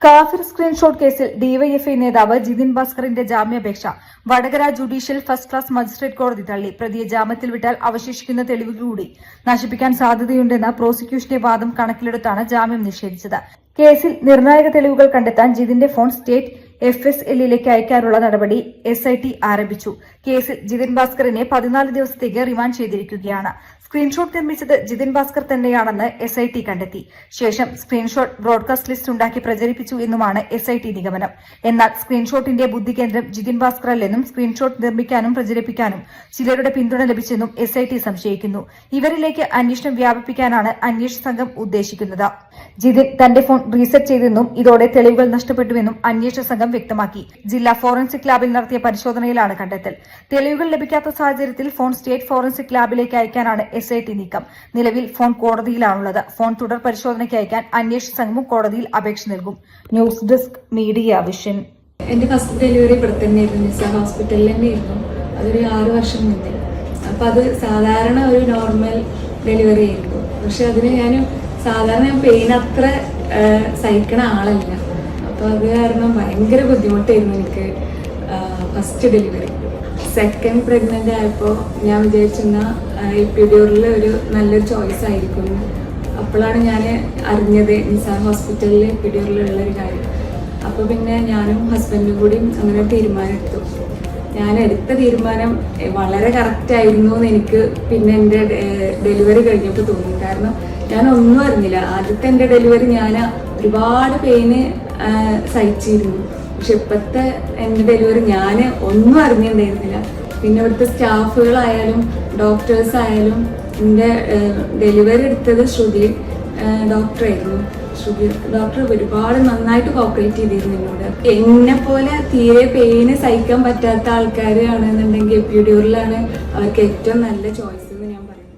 കാഫിർ സ്ക്രീൻഷോട്ട് കേസിൽ ഡിവൈഎഫ്ഐ നേതാവ് ജിതിൻ ഭാസ്കറിന്റെ ജാമ്യാപേക്ഷ Vadakara judicial first class magistrate കോടതി തള്ളി. പ്രതിയെ ജാമ്യത്തിൽ വിട്ടാൽ അവശേഷിക്കുന്ന തെളിവുകൾ കൂടി നശിപ്പിക്കാൻ സാധ്യതയുണ്ടെന്ന പ്രോസിക്യൂഷന്റെ വാദം കണക്കിലെടുത്താണ് ജാമ്യം നിഷേധിച്ചത്. കേസിൽ നിർണായക തെളിവുകൾ കണ്ടെത്താൻ ജിതിന്റെ ഫോൺ സ്റ്റേറ്റ് FSLലേക്ക് അയക്കാനുള്ള നടപടി SIT ആരംഭിച്ചു. കേസിൽ ജിതിൻ ഭാസ്കറിനെ 14 ദിവസത്തേക്ക് റിമാൻഡ് ചെയ്തിരിക്കുകയാണ്. സ്ക്രീൻഷോട്ട് നിർമ്മിച്ചത് ജിതിൻ ഭാസ്കർ തന്നെയാണെന്ന് SIT കണ്ടെത്തി. ശേഷം സ്ക്രീൻഷോട്ട് ബ്രോഡ്കാസ്റ്റ് ലിസ്റ്റ് ഉണ്ടാക്കി പ്രചരിപ്പിച്ചു എന്നുമാണ് SIT നിഗമനം. എന്നാൽ സ്ക്രീൻഷോട്ടിന്റെ ബുദ്ധികേന്ദ്രം ജിതിൻ ഭാസ്കർ അല്ലെന്നും സ്ക്രീൻഷോട്ട് നിർമ്മിക്കാനും പ്രചരിപ്പിക്കാനും ചിലരുടെ പിന്തുണ ലഭിച്ചെന്നും SIT സംശയിക്കുന്നു. ഇവരിലേക്ക് അന്വേഷണം വ്യാപിപ്പിക്കാനാണ് അന്വേഷണ സംഘം ഉദ്ദേശിക്കുന്നത്. ജിതിൻ തന്റെ ഫോൺ റീസെറ്റ് ചെയ്തെന്നും ഇതോടെ തെളിവുകൾ നഷ്ടപ്പെട്ടുവെന്നും അന്വേഷണ സംഘം വ്യക്തമാക്കി. ജില്ലാ ഫോറൻസിക് ലാബിൽ നടത്തിയ പരിശോധനയിലാണ് കണ്ടെത്തൽ. തെളിവുകൾ ലഭിക്കാത്ത സാഹചര്യത്തിൽ ഫോൺ സ്റ്റേറ്റ് ഫോറൻസിക് ലാബിലേക്ക് അയക്കാനാണ് SIT നീക്കം. നിലവിൽ ഫോൺ കോടതിയിലാണുള്ളത്. ഫോൺ തുടർ പരിശോധനയ്ക്ക് അയക്കാൻ അന്വേഷണ സംഘം കോടതിയിൽ അപേക്ഷ നൽകും. News desk media vision. എന്റെ ഫസ്റ്റ് ഡെലിവറി ഇവിടെ തന്നെയായിരുന്നു, നിസാർ ഹോസ്പിറ്റലിൽ തന്നെയായിരുന്നു. അതൊരു 6 വർഷം മുന്നേ. അപ്പം അത് സാധാരണ ഒരു നോർമൽ ഡെലിവറി ആയിരുന്നു. പക്ഷെ അതിന് ഞാൻ സാധാരണ പെയിൻ അത്ര സഹിക്കണ ആളല്ല. അപ്പോൾ അത് കാരണം ഭയങ്കര ബുദ്ധിമുട്ടായിരുന്നു എനിക്ക് ഫസ്റ്റ് ഡെലിവറി. സെക്കൻഡ് പ്രഗ്നൻ്റ് ആയപ്പോൾ ഞാൻ വിചാരിച്ചിരുന്ന എപ്പിഡ്യൂറൽ ഒരു നല്ലൊരു ചോയ്സ് ആയിരിക്കും. അപ്പോഴാണ് ഞാൻ അറിഞ്ഞത് നിസാർ ഹോസ്പിറ്റലിൽ എപ്പിഡ്യൂറലുള്ളൊരു കാര്യം. അപ്പോൾ പിന്നെ ഞാനും ഹസ്ബൻഡും കൂടി അങ്ങനെ തീരുമാനമെടുത്തു. ഞാൻ എടുത്ത തീരുമാനം വളരെ കറക്റ്റായിരുന്നു എന്ന് എനിക്ക് പിന്നെ എൻ്റെ ഡെലിവറി കഴിഞ്ഞപ്പോൾ തോന്നി. കാരണം ഞാൻ ഒന്നും അറിഞ്ഞില്ല. ആദ്യത്തെ എൻ്റെ ഡെലിവറി ഞാൻ ഒരുപാട് പെയിന് സഹിച്ചിരുന്നു. പക്ഷെ ഇപ്പോഴത്തെ എൻ്റെ ഡെലിവറി ഞാൻ ഒന്നും അറിഞ്ഞിട്ടുണ്ടായിരുന്നില്ല. പിന്നെ ഇവിടുത്തെ സ്റ്റാഫുകളായാലും ഡോക്ടേഴ്സ് ആയാലും എൻ്റെ ഡെലിവറി എടുത്തത് ശ്രുതി ഡോക്ടറായിരുന്നു. ശ്രുതി ഡോക്ടർ ഒരുപാട് നന്നായിട്ട് കോപ്പറേറ്റ് ചെയ്തിരുന്നു എന്നോട്. എന്നെ പോലെ തീരെ പെയിന് സഹിക്കാൻ പറ്റാത്ത ആൾക്കാരാണെന്നുണ്ടെങ്കിൽ എപ്പിഡ്യൂറലാണ് അവർക്ക് ഏറ്റവും നല്ല ചോയ്സ്.